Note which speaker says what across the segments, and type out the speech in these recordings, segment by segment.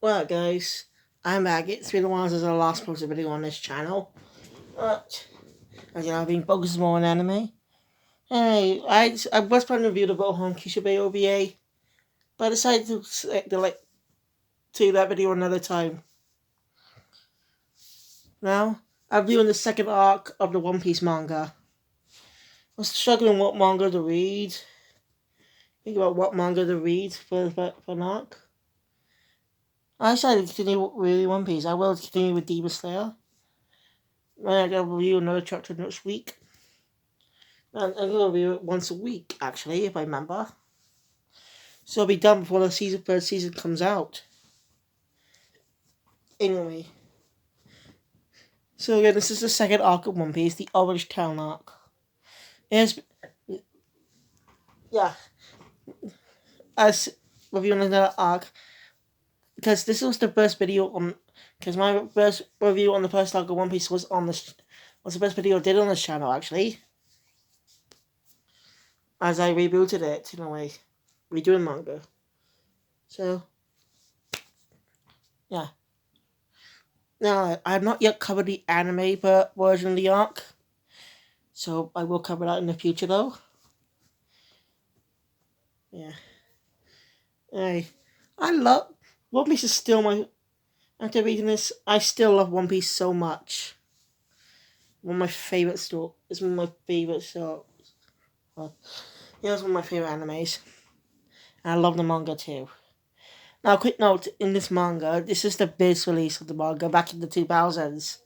Speaker 1: Well, guys, I'm back. It's been a while since I last posted a video on this channel. But, as you know, I've been focused more on anime. Anyway, I was planning to review the Bohan Kishibe OVA, but I decided to that video another time. Now, I'm viewing the second arc of the One Piece manga. I was struggling what manga to read. Think about what manga to read for an arc. I decided to continue with One Piece. I will continue with Demon Slayer. I'm going to review another chapter next week. And I'm going to review it once a week, actually, if I remember. So it'll be done before the third season comes out. Anyway. So again, this is the second arc of One Piece, the Orange Town arc. It's, yeah. As reviewing another arc, because this was the first video on, because my first review on the first arc of One Piece was the first video I did on this channel, actually. As I rebooted it, in a way. Redoing manga. So, yeah. Now, I have not yet covered the anime version of the arc. So, I will cover that in the future, though. Yeah. Anyway, I love... One Piece is still my... After reading this, I still love One Piece so much. One of my favourite stories. It's one of my favourite shows. Yeah, it's one of my favourite animes. And I love the manga too. Now, a quick note, in this manga, this is the base release of the manga back in the 2000s.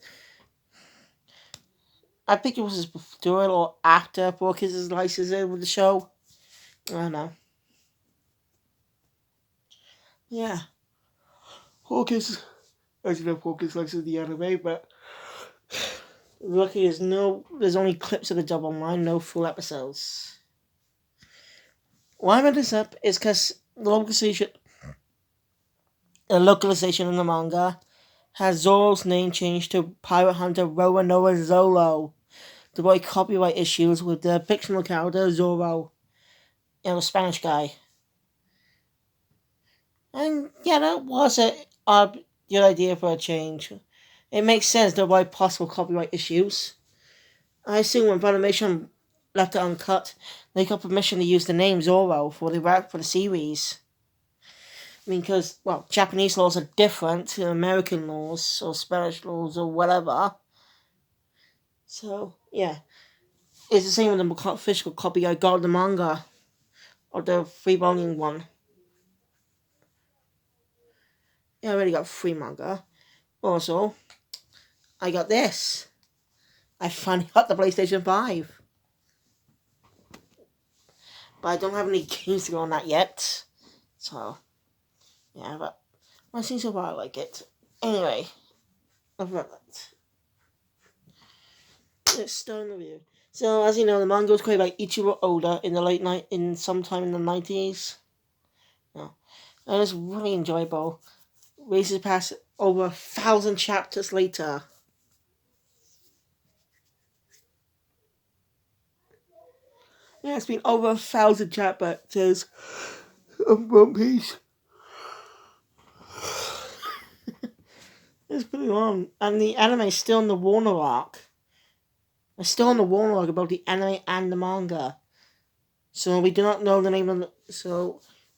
Speaker 1: I think it was during or after 4Kids' licensing with the show. I don't know. Yeah. 4Kids, as you know, 4Kids licenses the anime, but lucky there's only clips of the dub online, no full episodes. Why I made this up is because the localization in the manga has Zoro's name changed to Pirate Hunter Roanoa Zolo to avoid copyright issues with the fictional character Zoro, the Spanish guy. And yeah, that was a good idea for a change. It makes sense to avoid possible copyright issues. I assume when Funimation left it uncut, they got permission to use the name Zoro for the series. I mean, because, well, Japanese laws are different to American laws or Spanish laws or whatever. So, yeah. It's the same with the physical copy I got of the manga. Or the 3-volume one. Yeah, I already got 3 manga. Also, I got this. I finally got the PlayStation 5. But I don't have any games to go on that yet. So, yeah, but I think so far I like it. Anyway, I've got that. Let's start the review. So, as you know, the manga was created by Ichiro Oda sometime in the 90s. Yeah. And it's really enjoyable. Races past over 1,000 chapters later. Yeah, it's been over 1,000 chapters of One Piece. It's pretty long. And the anime is still in the Warner arc. It's still in the Warner arc about the anime and the manga. So we do not know the name of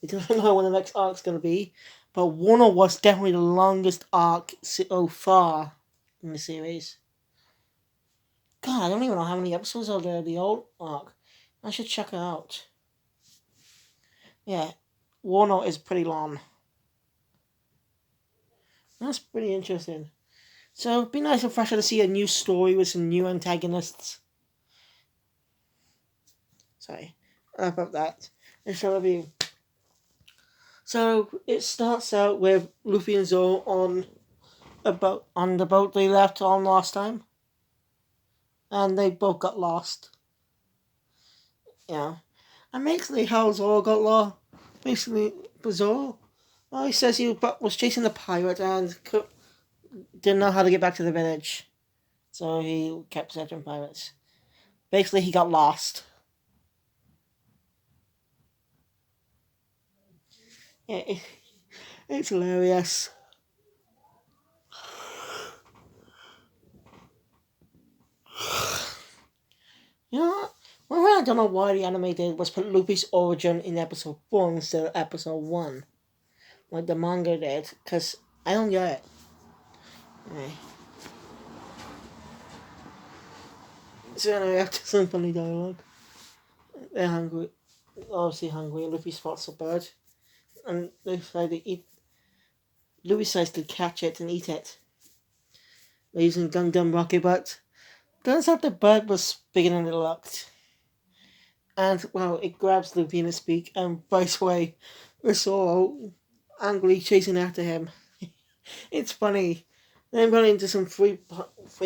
Speaker 1: we do not know when the next arc's going to be. But Warner was definitely the longest arc so far in the series. God, I don't even know how many episodes are there of the old arc. I should check it out. Yeah, Warner is pretty long. That's pretty interesting. So it'd be nice and fresher to see a new story with some new antagonists. Sorry, about that. Let's show review. So it starts out with Luffy and Zoro on the boat they left on last time. And they both got lost. Yeah. And basically how Zoro got lost. Basically, for Zoro, well, he says he was chasing the pirate and didn't know how to get back to the village. So he kept searching pirates. Basically, he got lost. Yeah, it's hilarious. You know what? One thing I don't know why the anime did was put Luffy's origin in episode 4 instead of episode 1. Like the manga did. Because I don't get it. Anyway. So anyway, after some funny dialogue. They're hungry. Obviously hungry. Luffy spots a bird. And they decide to eat. Luffy decides to catch it and eat it. They're using Gundam rocket, but turns out the bird was bigger than it looked. And, well, it grabs Luffy in its beak and bites away with Zoro angrily chasing after him. It's funny. Then run into some three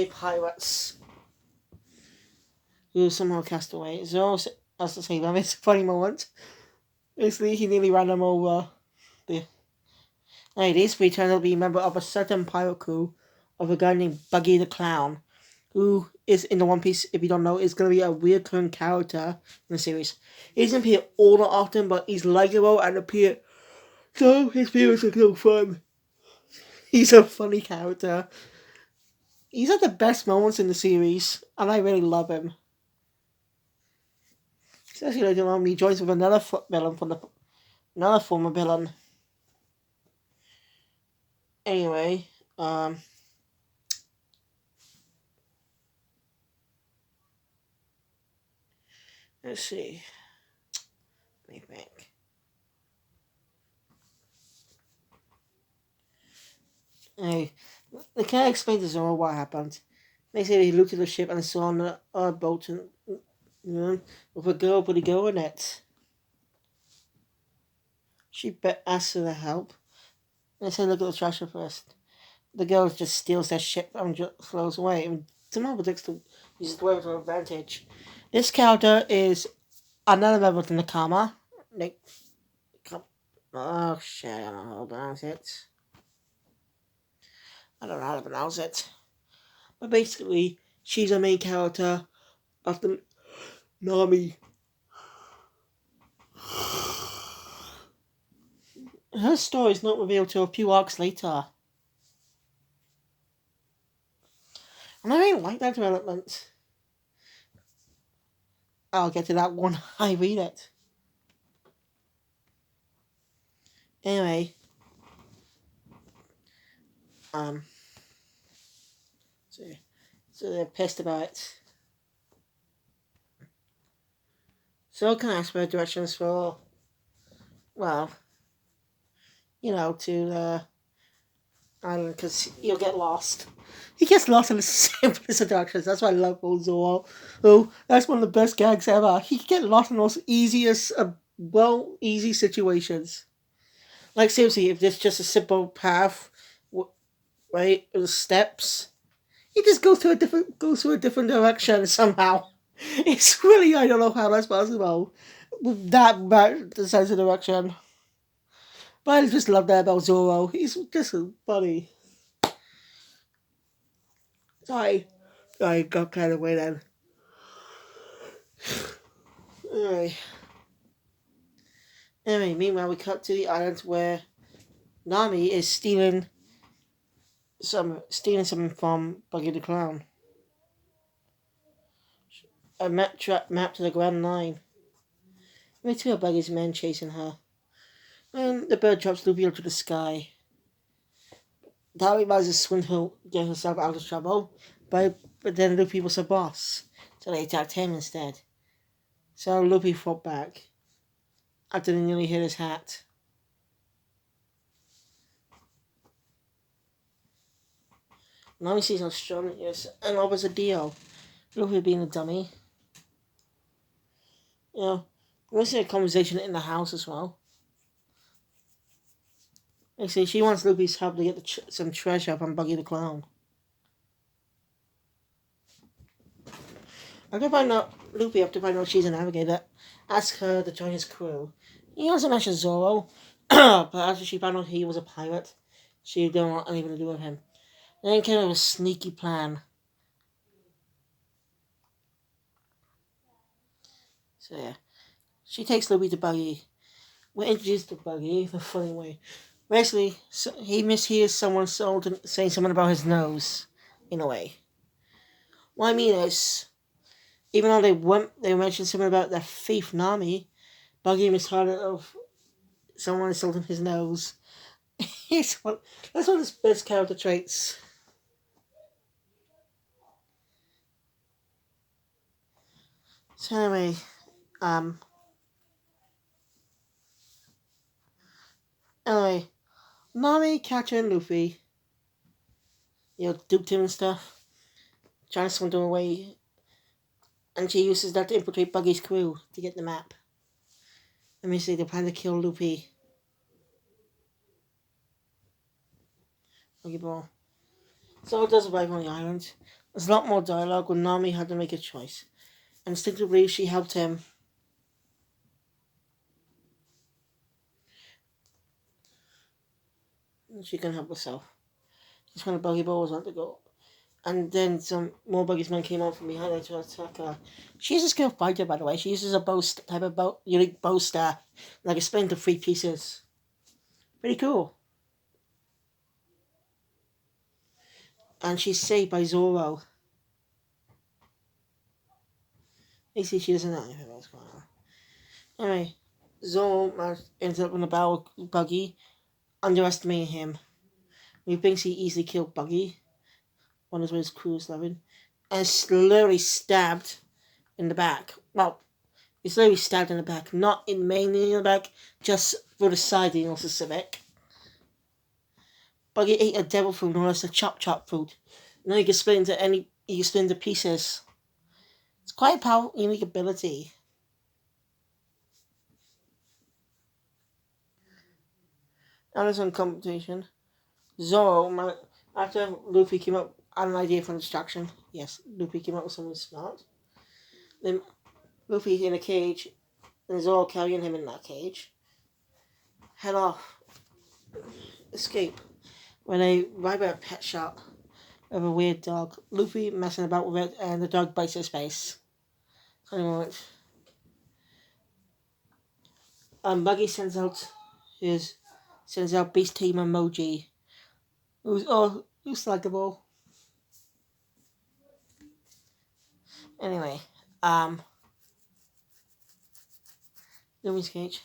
Speaker 1: pirates who somehow cast away. Zoro has to save them. It's a funny moment. Basically, he nearly ran them over. These three turn out to be a member of a certain pirate crew of a guy named Buggy the Clown, who is in the One Piece, if you don't know, is going to be a recurring character in the series. He doesn't appear all that often, but he's likable and appear. So his appearance is no fun. He's a funny character. He's at the best moments in the series, and I really love him. Especially later on, he joins with another villain from another former villain. Anyway, let's see. Let me think. Anyway, the cat explained to Zoro what happened. They said he looked at the ship and saw a boat with a girl pretty girl in it. She asked her to help. And they said, look at the treasure first. The girl just steals their ship and just flows away. And somehow predicts to use the weather to advantage. This character is another member of the Nakama. Oh shit, I don't know how to pronounce it. But basically, she's a main character of the Nami. Her story is not revealed till a few arcs later. And I really like that development. I'll get to that one I read it. Anyway. So they're pissed about it. So can I ask for directions for, well, to the island, because you'll get lost. He gets lost in the simplest of directions. That's why I love old Zoro. Oh, that's one of the best gags ever. He can get lost in those easiest, easy situations. Like, seriously, if there's just a simple path, right, with steps, he just goes to a different direction somehow. It's really, I don't know how that's possible with that bad sense of direction. But I just love that about Zoro. He's just funny. Sorry, I got carried away then. Anyway, meanwhile we cut to the island where Nami is stealing something from Buggy the Clown. A map to the Grand Line. With two of Buggy's men chasing her. And the bird drops Luffy into the sky. Nami manages to swim to get herself out of trouble, but then Luffy was a boss, so they attacked him instead. So Luffy fought back after they nearly hit his hat. Nami sees how strong he is and offers a deal. Luffy being a dummy. We see a conversation in the house as well. Actually, she wants Luffy's help to get some treasure from Buggy the Clown. Luffy after finding out she's a navigator, asks her to join his crew. He also mentions Zoro, but after she found out he was a pirate, she didn't want anything to do with him. Then came up with a sneaky plan. So yeah, she takes Luffy to Buggy. We're introduced to Buggy in a funny way. Basically, he mishears someone saying something about his nose, in a way. What I mean is, even though they mentioned something about the thief Nami, Buggy misheard of someone insulting his nose. That's one of his best character traits. So um, anyway, Nami, Catcher, and Luffy, duped him and stuff, trying to swindle away, and she uses that to infiltrate Buggy's crew to get the map. Let me see, they plan to kill Luffy. Buggy Ball. So it does arrive on the island. There's a lot more dialogue when Nami had to make a choice. Instinctively, she helped him. She can help herself. Just when the Buggy Ball was on to go. And then some more Buggy's men came out from behind her to attack her. She's a skilled fighter, by the way. She uses a type of unique bow staff, like it's split into 3 pieces. Pretty cool. And she's saved by Zoro. You see, she doesn't know anything what's going on. Anyway, Zoro ends up in a battle with Buggy, underestimating him. He thinks he easily killed Buggy, one of his crew's living, and slowly stabbed in the back. Well, he's slowly stabbed in the back, not mainly in the back, just through the side, you know, specific. Buggy ate a devil fruit known as the chop fruit. Now he can split into pieces. It's quite a powerful, unique ability. Now there's one competition. Zoro, after Luffy came up, had an idea for a distraction. Yes, Luffy came up with something smart. Then Luffy in a cage, and Zoro carrying him in that cage. Head off. Escape. When they arrive at a pet shop of a weird dog, Luffy messing about with it, and the dog bites his face. Funny moment. Buggy sends out Beast Team emoji. Who's likable. Anyway, Luffy's cage.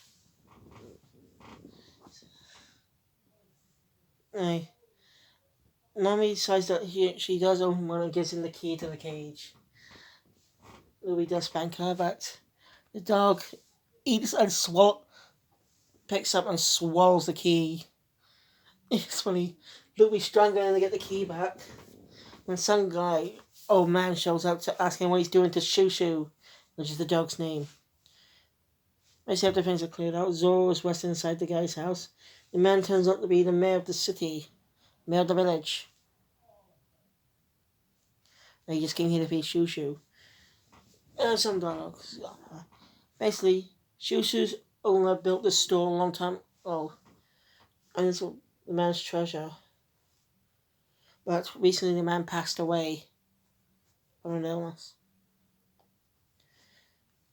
Speaker 1: Anyway, Nami decides that she does own one and gives him the key to the cage. Luffy does spank her, but the dog eats and picks up and swallows the key. It's funny. Luffy's struggling to get the key back when some guy, old man, shows up to ask him what he's doing to Shushu, which is the dog's name. As after things are cleared out, Zoro is resting inside the guy's house. The man turns out to be the mayor of the city, mayor of the village. And he just came here to feed Shushu. Some dialogue. Basically, Shushu's owner built this store a long time ago, and it's the man's treasure. But recently the man passed away from an illness.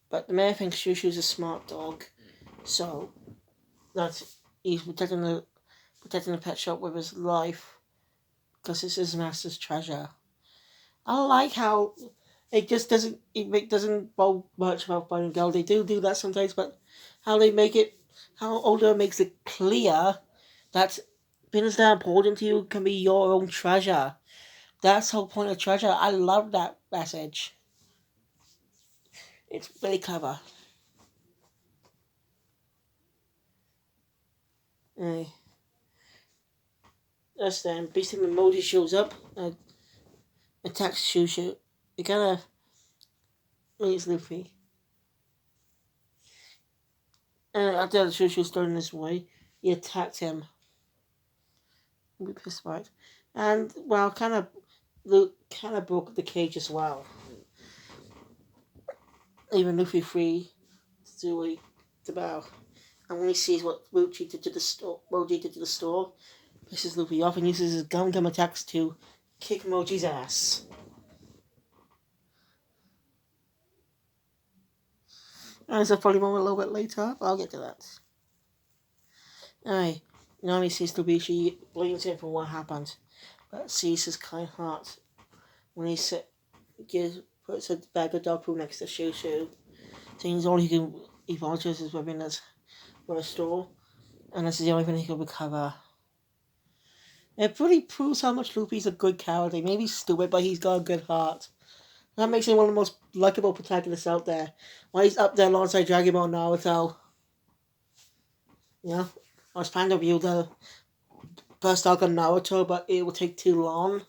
Speaker 1: But the mayor thinks Shushu's a smart dog, so that he's protecting the pet shop with his life because it's his master's treasure. I like how it doesn't boast much about finding gold. They do that sometimes, but how Oda makes it clear that things that are important to you can be your own treasure. That's the whole point of treasure. I love that message. It's really clever. Just then, Beastie Emoji shows up and attacks Shushu. He kinda meets Luffy. And after Shushu's thrown this way, he attacked him. He'll be pissed by it. And, well, Luke kind of broke the cage as well. Leaving Luffy free to the bow. And when he sees what Moji did to the store, pisses Luffy off and uses his Gundam attacks to kick Moji's ass. And there's a funny moment a little bit later, but I'll get to that. Anyway, Nami sees Luffy, she blames him for what happened, but sees his kind heart when he said puts a bag of dog food next to Shoo Shoo. Saying all he can evolve just is within his store. And this is the only thing he can recover. It pretty proves how much Luffy's a good character. Maybe he's stupid, but he's got a good heart. That makes him one of the most likable protagonists out there. Why he's up there alongside Dragon Ball Naruto. You know? I was planning to review the first arc on Naruto, but it will take too long.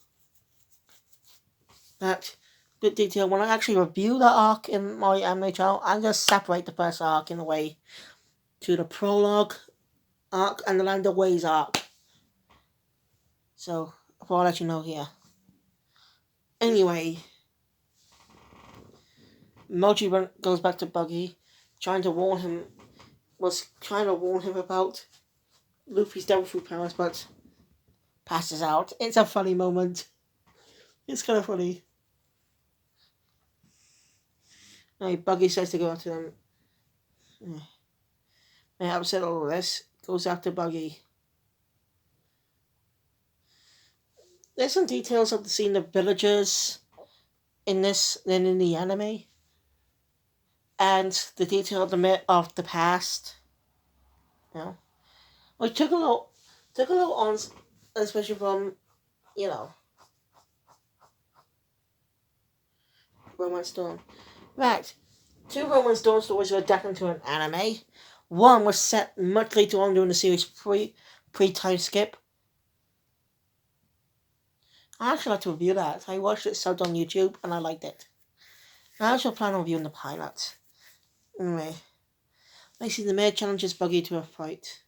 Speaker 1: That good detail. When I actually review the arc in my anime channel, I'm going to separate the first arc in a way to the prologue arc and the Land of Ways arc. So, I'll let you know here. Anyway, Mochi goes back to Buggy, trying to warn him about Luffy's devil fruit powers, but passes out. It's a funny moment. It's kind of funny. Anyway, Buggy says to go after them. And upset all of this, goes after Buggy. There's some details of the scene of villagers in this than in the anime. And the detail of the past. You know? We took a little on, especially from, Romance Dawn. In fact, 2 Romance Dawn stories were adapted into an anime. One was set much later on during the series pre-time skip. I actually like to review that. I watched it subbed on YouTube and I liked it. I also plan on reviewing the pilot. Anyway, basically the mayor challenges Buggy to a fight.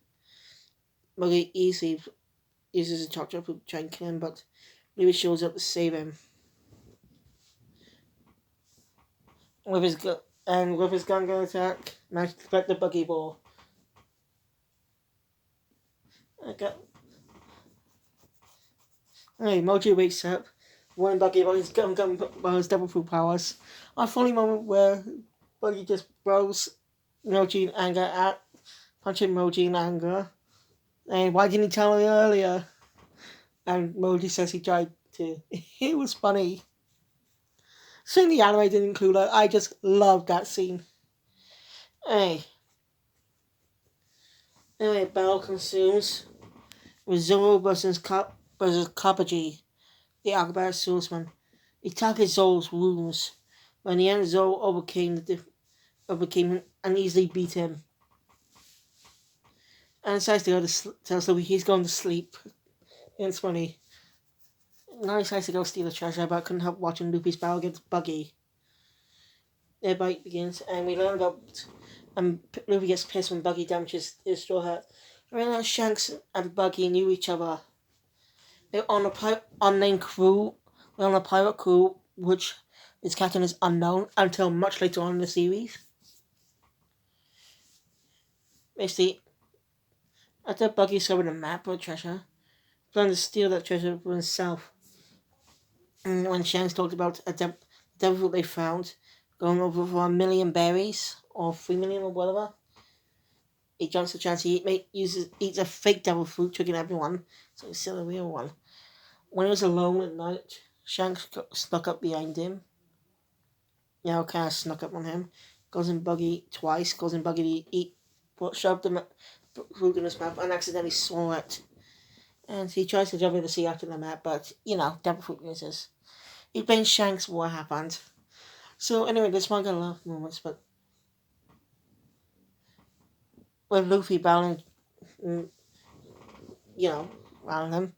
Speaker 1: Buggy easily uses a chocolate to try and kill him, but Louis shows up to save him. With his gun attack, managed to collect the Buggy ball. Hey, Moji wakes up, warning Buggy about his about his devil fruit powers. A funny moment where Buggy just throws Moji in anger punching Moji in anger. And why didn't he tell me earlier? And Moji says he tried to. It was funny. Seeing the anime didn't include it, I just loved that scene. Anyway, battle consumes with Zoro versus Kabaji, the Akbar swordsman. He targeted Zoro's wounds. But in the end, Zoro overcame him and easily beat him. And decides to go to tell Luffy he's going to sleep. It's funny. Now he decides to go steal the treasure, but couldn't help watching Luffy's battle against Buggy. Their fight begins, and we learn about. Luffy gets pissed when Buggy damages his straw hat. I realize Shanks and Buggy knew each other. They're on a unnamed crew. They're on a pirate crew, which its captain is unknown until much later on in the series. Basically, after Buggy discovered a map of treasure, he planned to steal that treasure for himself. And when Shanks talked about a devil fruit they found, going over for 1 million berries, or 3 million or whatever, he jumps the chance he eats a fake devil fruit, tricking everyone, so he steals a real one. When he was alone at night, Shanks snuck up behind him. Kind of snuck up on him. Causing Buggy twice, causing Buggy to shoved the fruit in his mouth and accidentally swallow it. And he tries to jump in the sea after the map, but, devil fruit uses. He blames Shanks what happened. So, anyway, this one got a lot of moments, but with Luffy battling, around him,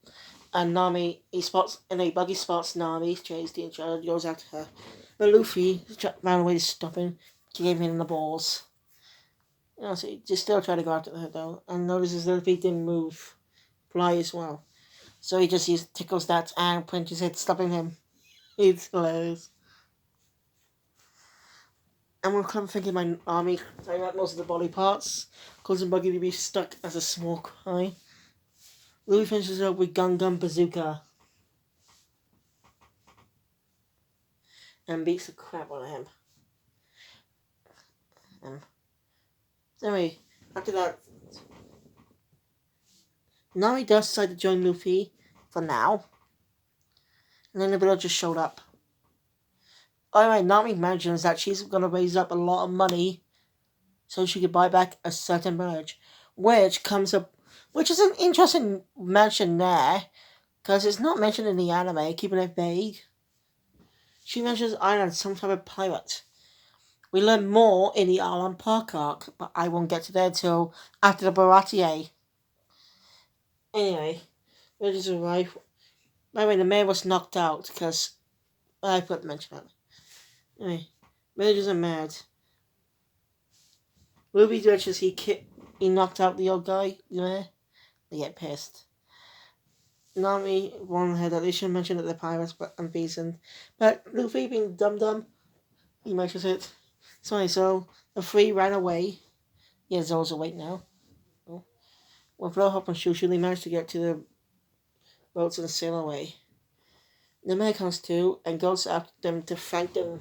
Speaker 1: and Nami, Buggy spots Nami, chases the other, goes after her. But Luffy ran away to stop him, gave him the balls. So he just still tried to go after her though, and notices that Luffy didn't move, fly as well. So he just tickles that and punches it, stopping him. It's hilarious. And we're kind of thinking my army cutting out most of the body parts, causing Buggy to be stuck as a small cry. Luffy finishes up with Gun Bazooka and beats the crap out of him. Anyway, after that, Nami does decide to join Luffy for now, and then the villagers showed up. Anyway, Nami mentions that she's gonna raise up a lot of money so she could buy back a certain village, which comes up, which is an interesting mention there, because it's not mentioned in the anime, keeping it vague. She mentions Island, some type of pirate. We learn more in the Alan Park arc, but I won't get to that until after the Baratier. Anyway, villagers arrive. By the way, the mayor was knocked out because I forgot to mention that. Anyway, villagers are mad. Ruby judges he knocked out the old guy, the mayor. They get pissed. Nami warned her that they shouldn't mention that they're pirates but unreasoned. But Luffy being dumb, he mentions it. So the three ran away. Yeah, Zoro's awake now. Oh. With Blowhop and Shushu, they managed to get to the boats and sail away. The mayor comes to and goes after them to thank them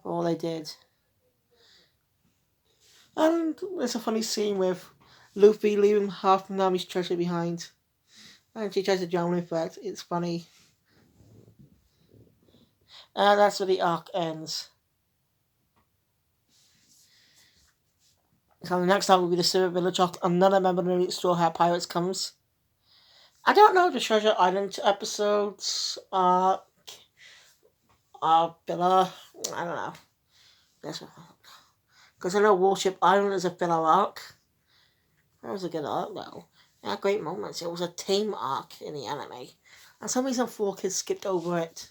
Speaker 1: for all they did. And there's a funny scene with Luffy leaving half Nami's treasure behind. And she tries to drown him, but it's funny. And that's where the arc ends. So the next arc will be the Silver Village arc. Another member of the Straw Hat Pirates comes. I don't know if the Treasure Island episodes are filler. I don't know. Because I know Warship Island is a filler arc. That was a good arc, though. It had great moments. It was a team arc in the anime. And some reason 4Kids skipped over it.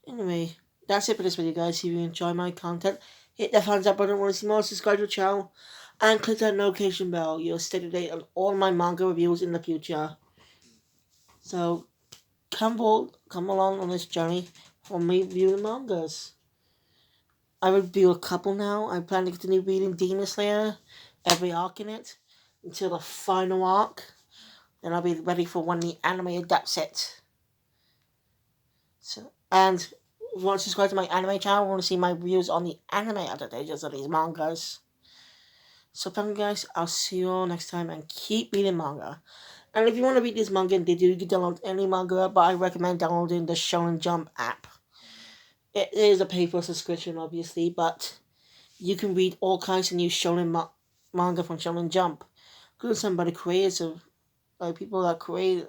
Speaker 1: Anyway, that's it for this video, guys. If you enjoy my content, hit the thumbs up button, want to see more, subscribe to the channel, and click that notification bell. You'll stay up to date on all my manga reviews in the future. So, come along on this journey for me reviewing mangas. I review a couple now. I plan to continue reading Demon Slayer, every arc in it, until the final arc. Then I'll be ready for when the anime adapts it. So, and if you want to subscribe to my anime channel, want to see my reviews on the anime adaptations of these mangas. So thank you guys, I'll see you all next time, and keep reading manga. And if you want to read this manga, you can download any manga, but I recommend downloading the Shonen Jump app. It is a paid-for subscription, obviously, but you can read all kinds of new shonen manga from Shonen Jump, including some by the creators of, like, people that create,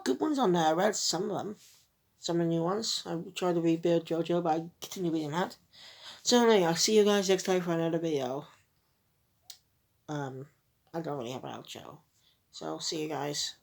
Speaker 1: good ones on there. I read some of them. Some of the new ones. I tried to read Build JoJo, but I continue reading that. So anyway, I'll see you guys next time for another video. I don't really have an outro. So, see you guys.